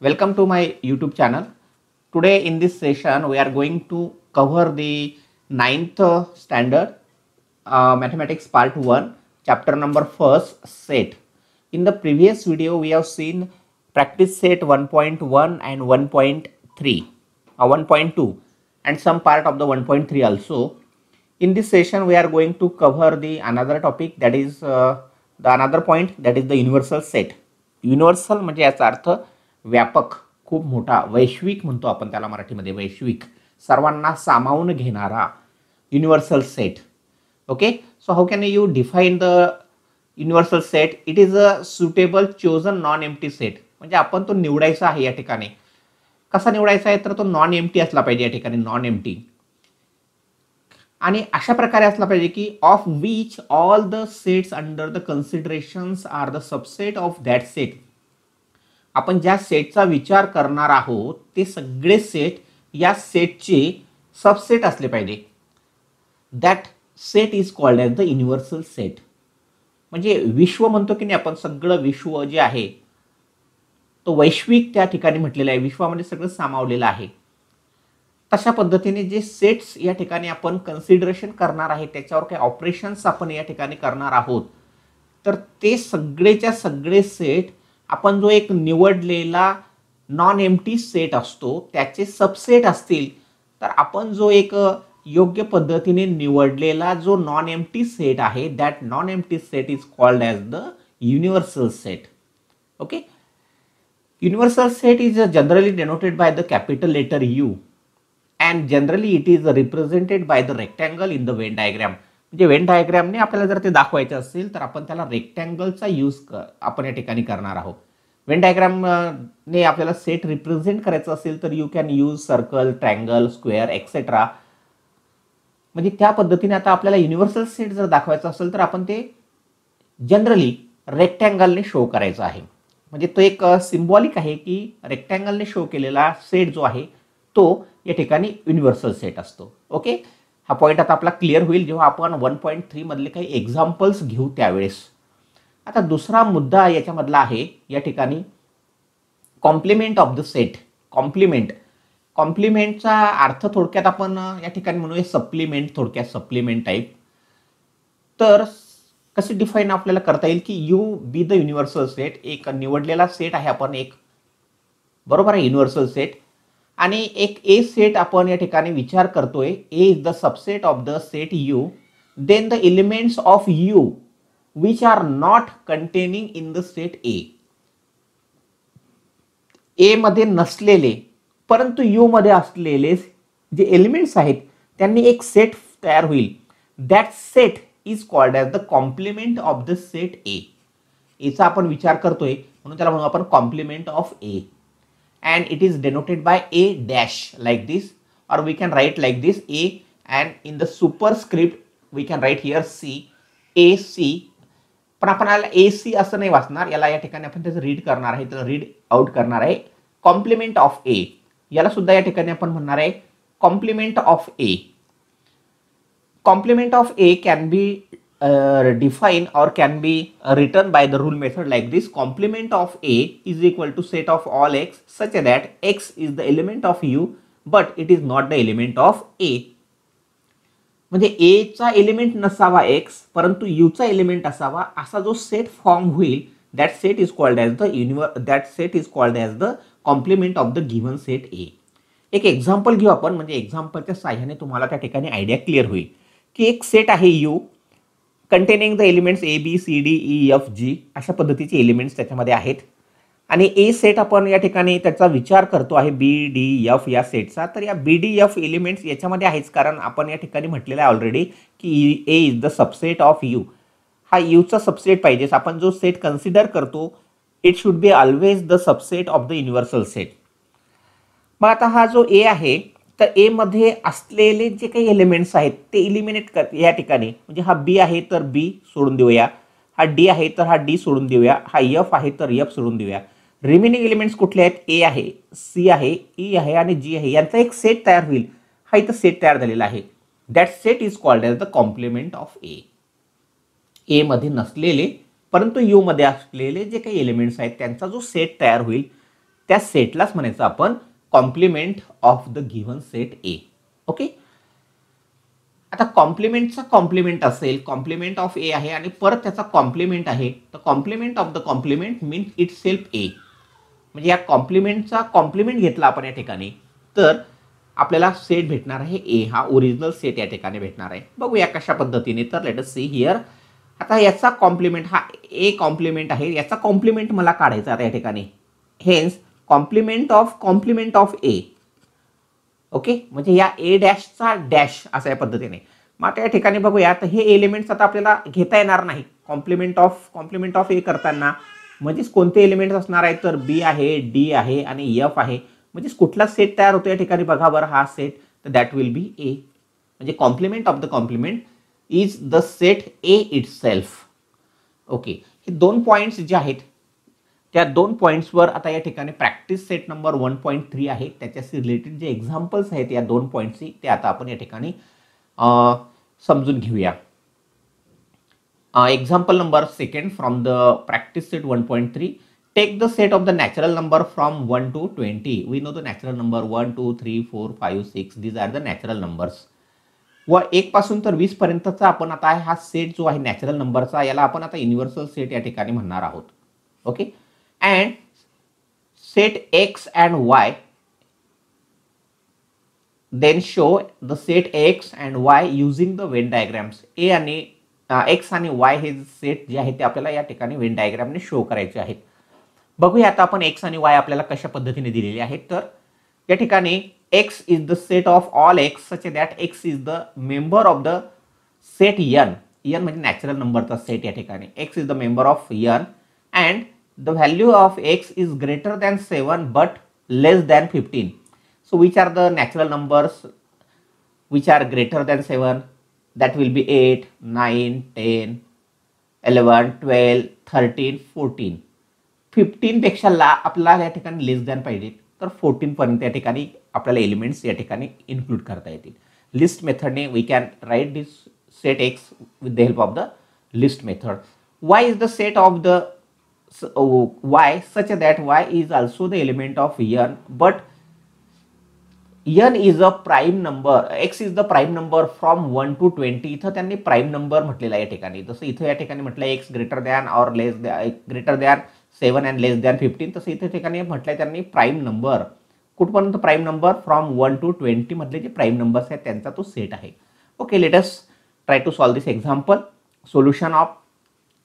Welcome to my YouTube channel. Today in this session we are going to cover the ninth standard mathematics part 1 chapter number first set. In the previous video we have seen practice set 1.1 and 1.3 1.2 and some part of the 1.3 also. In this session we are going to cover the another topic, that is the another point, that is the universal set. Universal म्हणजे याचा अर्थ व्यापक, खूप मोठा, वैश्विक म्हणतो आपण त्याला मराठीमध्ये, वैश्विक, सर्वांना सामावून घेणारा universal set. Okay, so how can you define the universal set? It is a suitable chosen non empty set. म्हणजे आपण तो निवडायचा आहे या ठिकाणी. कसा निवडायचा आहे तर तो नॉन एम्प्टी असला पाहिजे या ठिकाणी, नॉन एम्प्टी. आणि अशा प्रकारे असला पाहिजे की of which all the sets under the considerations are the subset of that set. आपण ज्या सेटचा विचार करणार आहोत ते सगळे सेट या सेटचे सबसेट असले पाहिजे. That set is called as the universal set. म्हणजे विश्व म्हणतो की नाही आपण, सगळं विश्व जे आहे तो वैश्विक त्या ठिकाणी म्हटलेलं आहे, विश्वामध्ये सगळं सामावलेलं आहे. तशा पद्धतीने जे सेट्स या ठिकाणी आपण कन्सिडरेशन करणार आहे, त्याच्यावर काही ऑपरेशन्स आपण या ठिकाणी करणार आहोत, तर ते सगळेच्या सगळे सेट आपण जो एक निवडलेला नॉन एम्प्टी सेट असतो त्याचे सबसेट असतील. तर आपण जो एक योग्य पद्धतीने निवडलेला जो नॉन एम्प्टी सेट आहे, that non empty set is called as the universal set. Okay, universal set is generally denoted by the capital letter U and generally it is represented by the rectangle in the Venn diagram. म्हणजे Wien डायग्रामने आपल्याला जर ते दाखवायचे असेल तर आपण त्याला रेक्टँगलचा use आपण या ठिकाणी करणार आहोत. वेन डायग्रामने आपल्याला सेट रिप्रेझेंट करायचं असेल तर you can use circle, triangle, square etcetera. म्हणजे त्या पद्धतीने आता आपल्याला युनिव्हर्सल सेट जर दाखवायचं असेल तर आपण ते जनरली रेक्टँगलने शो करायचं आहे. म्हणजे तो एक सिम्बॉलिक आहे की रेक्टँगलने शो केलेला सेट जो आहे तो या ठिकाणी युनिव्हर्सल सेट असतो. ओके, हा पॉईंट आता आपला क्लिअर होईल जेव्हा आपण 1.3 मधले काही एक्झाम्पल्स घेऊ त्यावेळेस. आता दुसरा मुद्दा याच्यामधला आहे या ठिकाणी कॉम्प्लिमेंट ऑफ द सेट. कॉम्प्लिमेंटचा अर्थ थोडक्यात आपण या ठिकाणी म्हणूया सप्लिमेंट, थोडक्यात सप्लिमेंट टाईप. तर कशी डिफाईन आपल्याला करता येईल की you be the universal set. एक निवडलेला सेट आहे आपण, एक बरोबर आहे युनिव्हर्सल सेट, आणि एक ए सेट आपण या ठिकाणी विचार करतोय. A is the subset of the set U. Then the elements of U which are not containing in the set A. A मध्ये नसलेले परंतु यू मध्ये असलेले जे एलिमेंट्स आहेत त्यांनी एक सेट तयार होईल. That set is called as the complement of the set A. एचा आपण विचार करतोय म्हणून त्याला म्हणू आपण complement of A. And it is denoted by a dash like this, or we can write like this a, and in the superscript we can write here c, a c. पण आपण याला a c असं नाही वाचणार, याला या ठिकाणी आपण त्याचं रीड करणार आहे, त्याला रीड आउट करणार आहे कॉम्प्लिमेंट ऑफ a. याला सुद्धा या ठिकाणी आपण म्हणणार आहे complement of a. Complement of a can be define or can be written by the rule method like this. Complement of a is equal to set of all x such that x is the element of u but it is not the element of a. म्हणजे a चा element नसावा x परंतु u चा element असावा, असा जो set form होईल, that set is called as the complement of the given set a. एक एक्झाम्पल घेऊ आपण, म्हणजे एक्झाम्पलच्या साहाय्याने तुम्हाला त्या ठिकाणी आयडिया क्लिअर होईल की एक सेट आहे u containing the elements A B C D E F G, अशा पद्धतीचे एलिमेंट्स त्याच्यामध्ये आहेत. आणि ए सेट आपण या ठिकाणी त्याचा विचार करतो आहे बी डी एफ या सेटचा. तर या बी डी एफ एलिमेंट्स याच्यामध्ये आहेच, कारण आपण या ठिकाणी म्हटलेलं आहे ऑलरेडी की A is the subset of U. हा यूचा सबसेट पाहिजे. आपण जो सेट कन्सिडर करतो it should be always the subset of the universal set. मग आता हा जो ए आहे तर ए मध्ये असलेले जे काही एलिमेंट्स आहेत ते इलिमिनेट कर या ठिकाणी. म्हणजे हा बी आहे तर बी सोडून देऊया, हा डी आहे तर हा डी सोडून देऊया, हा एफ आहे तर एफ सोडून देऊया. रिमेनिंग एलिमेंट्स कुठले आहेत? ए आहे, सी आहे, ई आहे आणि जी आहे. यांचा एक सेट तयार होईल. हा इथं सेट तयार झालेला आहे. That set is called as the complement of A. A मध्ये नसलेले परंतु यू मध्ये असलेले जे काही एलिमेंट्स आहेत त्यांचा जो सेट तयार होईल त्या सेटलाच म्हणायचं आपण complement of the given set A. Okay, आता कॉम्प्लिमेंटचा कॉम्प्लिमेंट असेल, कॉम्प्लिमेंट ऑफ ए आहे आणि परत त्याचा कॉम्प्लिमेंट आहे, तर complement of the complement means itself A. म्हणजे या कॉम्प्लिमेंटचा कॉम्प्लिमेंट घेतला आपण या ठिकाणी तर आपल्याला सेट भेटणार आहे ए, हा ओरिजिनल सेट या ठिकाणी भेटणार आहे. बघूया कशा पद्धतीने. तर लेट अस सी हिअर. आता याचा कॉम्प्लिमेंट हा ए कॉम्प्लिमेंट आहे, याचा कॉम्प्लिमेंट मला काढायचा आता या ठिकाणी. Hence complement of A. Okay, म्हणजे या ए डॅशचा डॅश अशा या पद्धतीने. मग आता या ठिकाणी बघूया, तर हे एलिमेंट्स आता आपल्याला घेता येणार नाही कॉम्प्लिमेंट ऑफ ए करताना. म्हणजेच कोणते एलिमेंट्स असणार आहेत, तर बी आहे, डी आहे आणि एफ आहे. म्हणजेच कुठला सेट तयार होतो या ठिकाणी बघा बरं, हा सेट, तर दॅट विल बी ए. म्हणजे complement of the complement is the set A itself. Okay, हे 2 पॉईंट्स जे आहेत त्या 2 पॉईंट्सवर आता या ठिकाणी प्रॅक्टिस सेट नंबर 1.3 आहे, त्याच्याशी रिलेटेड जे एक्झाम्पल्स आहेत या 2 पॉईंट्सची ते आता आपण या ठिकाणी समजून घेऊया. Example number 2 from the practice set 1.3. Take the set of the natural number from 1 to 20. We know the natural number 1, 2, 3, 4, 5, 6. These are the natural numbers. व 1 पासून तर 20 पर्यंतचा आपण आता हा सेट जो आहे नॅचरल नंबरचा, याला आपण आता युनिव्हर्सल सेट या ठिकाणी म्हणणार आहोत. Okay, and set X and Y, then show the set X and Y using the Venn diagrams. A आणि एक्स आणि वाय हे सेट जे आहे ते आपल्याला या ठिकाणी वेन डायग्रामने शो करायचे आहेत. बघूया आता आपण एक्स आणि वाय आपल्याला कशा पद्धतीने दिलेले आहेत. तर या ठिकाणी x is the set of all x such that x is the member of the set N. N म्हणजे नॅचरल नंबरचा सेट या ठिकाणी. X is the member of N and the value of x is greater than 7 but less than 15. So which are the natural numbers which are greater than 7? That will be 8, 9, 10, 11, 12, 13, 14. 15 पेक्षा आपल्याला या ठिकाणी लेस than पाहिजे, तर 14 पर्यंत या ठिकाणी आपल्याला एलिमेंट्स या ठिकाणी इन्क्लूड करता येतील. लिस्ट मेथडने we can write this set X with the help of the list method. Y is the set of the Y such that Y is also the element of N but n is a prime number, x is the prime number from 1 to 20. इथं त्यांनी prime number म्हटलेला आहे या ठिकाणी. जसं इथं या ठिकाणी म्हटलं x greater than or less greater than 7 and less than 15, तसं इथे ठिकाणी म्हटलंय त्यांनी प्राईम नंबर. कुठपर्यंत प्राईम नंबर? फ्रॉम 1 to 20 मधले जे प्राईम नंबर्स आहेत त्यांचा तो सेट आहे. Okay, let us try to solve this example. Solution of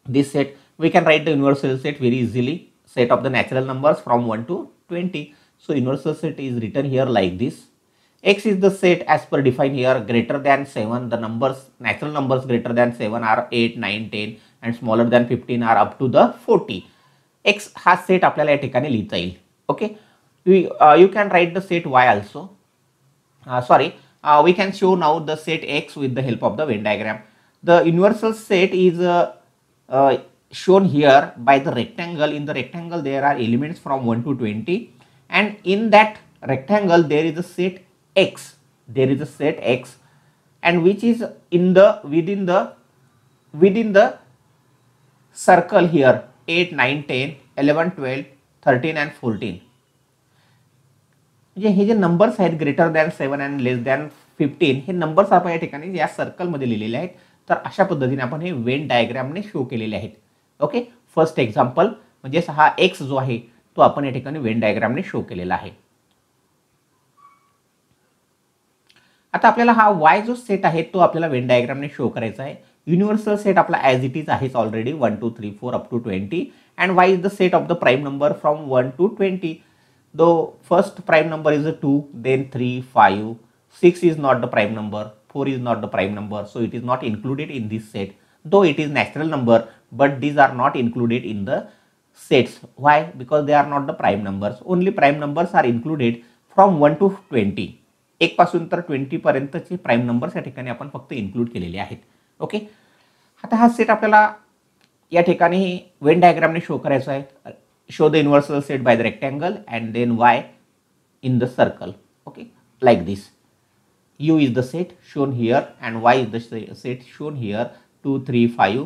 this set, we can write the universal set very easily. Set of the natural numbers from 1 to 20. So universal set is written here like this. X is the set as per defined here greater than 7. The numbers, natural numbers greater than 7 are 8, 9, 10 and smaller than 15 are up to the 40. X हा set आपल्याला या ठिकाणी लिहिता येईल. Okay, you can write the set Y also. We can show now the set X with the help of the Venn diagram. The universal set is shown here by the rectangle. In the rectangle there are elements from 1 to 20. And in that rectangle there is a set x, and which is within the circle here 8, 9, 10, 11, 12, 13 and 14. म्हणजे हे जे numbers आहेत greater than 7 and less than 15 हे numbers आपण या ठिकाणी या circle मध्ये लिहिलेले आहेत. तर अशा पद्धतीने आपण हे वेन डायग्रामने शो केलेले आहेत. ओके, फर्स्ट एक्झाम्पल म्हणजे हा एक्स जो आहे तो आपण या ठिकाणी वेन डायग्रामने शो केलेला आहे. आता आपल्याला हा वाय जो सेट आहे तो आपल्याला वेन डायग्रामने शो करायचा आहे. युनिव्हर्सल सेट आपला ॲज इट इज आहेच already 1, 2, 3, 4 up to 20 and Y is the set of the prime number from 1 to 20. The first prime number is 2, then 3, 5, 6 is not the prime number, 4 is not the prime number, so it is not included in this set, though it is natural number, but these are not included in the sets. Why? Because they are not the prime numbers. Only prime numbers are included from 1 to 20. 1 पासून तर 20 पर्यंतचे prime numbers या ठिकाणी आपण फक्त include केलेले आहेत. Okay, आता हा सेट आपल्याला या ठिकाणी वेन डायग्रामने शो करायचा आहे. Show the universal set by the rectangle and then Y in the circle. Okay, like this. U is the set shown here and Y is the set shown here 2, 3, 5,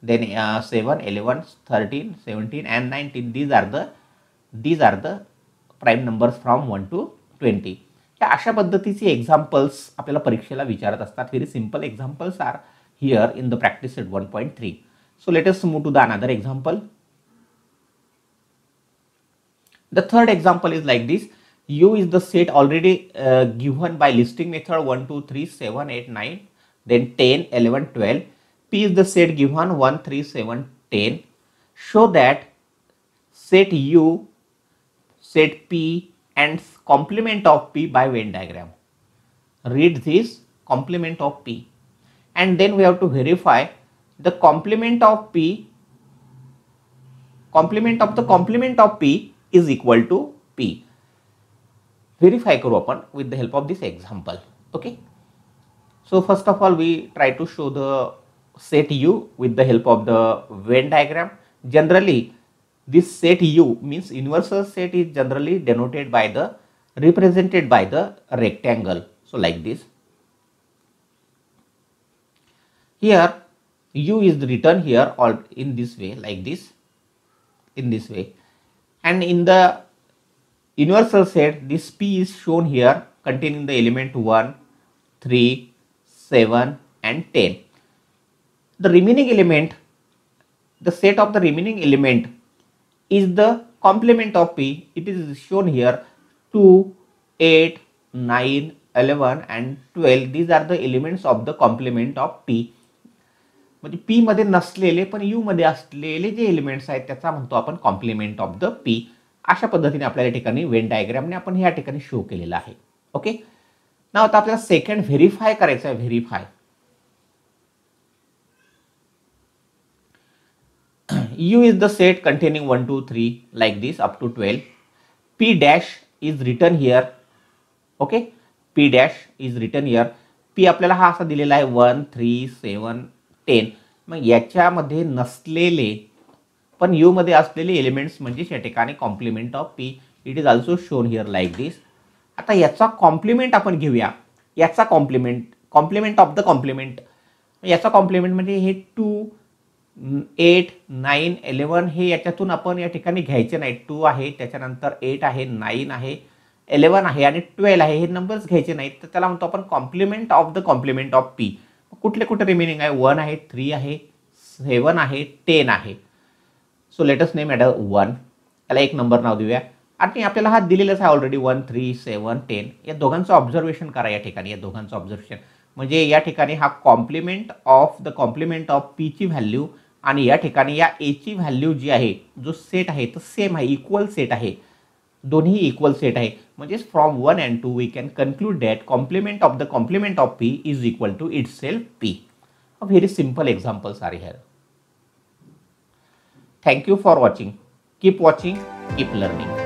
then 7, 11, 13, 17 and 19. These are the prime numbers from 1 to 20. या अशा पद्धतीचे examples आपल्याला परीक्षेला विचारत असतात. Very simple examples are here in the practice set 1.3. So let us move to the another example. The third example is like this. U is the set already given by listing method 1, 2, 3, 7, 8, 9, then 10, 11, 12. P is the set given 1, 3, 7, 10. Show that set U, set P and complement of P by Venn diagram. Read this complement of P and then we have to verify the complement of P, complement of the complement of P is equal to P. Verify करू आपण with the help of this example. Okay. So first of all we try to show the set U with the help of the Venn diagram. Generally this set U means universal set is generally denoted by the represented by the rectangle. So like this. Here U is written here or in this way, like this, in this way. And in the universal set, this P is shown here containing the element 1, 3, 7 and 10. The remaining element, the set of the remaining element is the complement of P. It is shown here 2, 8, 9, 11 and 12. These are the elements of the complement of P. म्हणजे P मध्ये नसलेले पण you मध्ये असलेले जे elements आहेत त्याचा म्हणतो आपण कॉम्प्लिमेंट ऑफ द पी. अशा पद्धतीने आपल्याला या ठिकाणी वेन डायग्रामने आपण या ठिकाणी शो केलेला आहे. ओके. नाव आता आपल्याला सेकंड व्हेरीफाय करायचं आहे. Verify U is the set containing 1, 2, 3 like this up to 12. P dash is written here. Okay. P dash is written here. P आपल्याला हा असा दिलेला आहे 1, 3, 7, 10. मग याच्यामध्ये नसलेले पण यू मध्ये असलेले एलिमेंट्स म्हणजे या ठिकाणी complement of P. It is also shown here like this. आता याचा कॉम्प्लिमेंट आपण घेऊया. याचा complement, complement of the complement. याचा कॉम्प्लिमेंट म्हणजे हे 2, 8, 9, 11 हे याच्यातून आपण या ठिकाणी घ्यायचे नाही. 2 आहे, त्याच्यानंतर 8 आहे, 9 आहे, 11 आहे आणि 12 आहे. हे नंबर्स घ्यायचे नाहीत. तर त्याला म्हणतो आपण complement of the complement of P. कुठले कुठे रिमेनिंग आहे? 1 आहे, 3 आहे, 7 आहे, 10 आहे. So let us name at 1. त्याला एक नंबर नाव देऊया. आणि आपल्याला हा दिलेलाच आहे ऑलरेडी 1, 3, 7, 10. या दोघांचं ऑब्झर्वेशन करा या ठिकाणी. या दोघांचं ऑब्झर्वेशन म्हणजे या ठिकाणी हा complement of the complement of P ची व्हॅल्यू आणि या ठिकाणी या ए ची व्हॅल्यू जी आहे, जो सेट आहे तो सेम आहे, इक्वल सेट आहे. दोन्ही इक्वल सेट आहे. म्हणजे from 1 and 2 we can conclude that complement of the complement of P is equal to itself P. Very simple examples are here. Thank you for watching. Keep watching, keep learning.